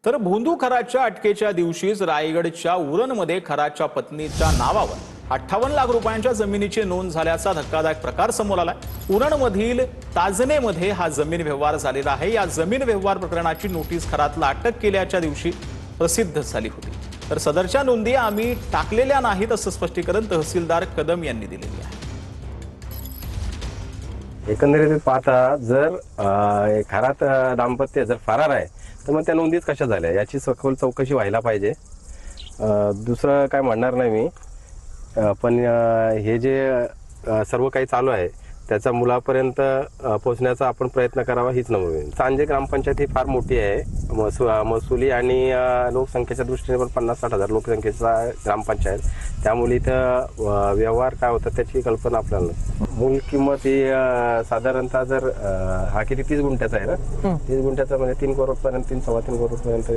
तर भोंदू खराच्या अटकेच्या दिवशीच रायगडच्या उरणमध्ये खराच्या पत्नीच्या नावावर 58 लाख रुपयांच्या जमिनीची नोंद झाल्याचा धक्कादायक प्रकार समोर आलाय। उरणमधील ताजनेमध्ये हा जमीन व्यवहार झालेला आहे। या जमीन व्यवहार प्रकरणाची नोटीस खरातला अटक केल्याच्या दिवशी प्रसिद्ध झाली होती। तर सदरच्या नोंदी आम्ही टाकलेल्या नाहीत असं स्पष्टीकरण तहसीलदार कदम यांनी दिलेले आहे। एकंदरीत पाहता जर खरात दाम्पत्य जर फरार आहे तर मग त्या नोंदीत कशा झाल्या याची सखोल चौकशी व्हायला पाहिजे। दुसरं काय म्हणणार नाही मी, पण हे जे सर्व काही चालू आहे त्याचा मुलापर्यंत पोहोचण्याचा आपण प्रयत्न करावा हीच नमूद। सांजे ग्रामपंचायत ही फार मोठी आहे, महसुली आणि लोकसंख्येच्या दृष्टीने पण 50-60 हजार लोकसंख्येचा ग्रामपंचायत, त्यामुळे इथं व्यवहार काय होतात त्याची कल्पना आपल्याला। मूल किंमत ही साधारणतः जर हा किती 30 गुंठ्याचा आहे ना, 30 गुंठ्याचा म्हणजे 3 करोड पर्यंत 3-3.25 करोड पर्यंत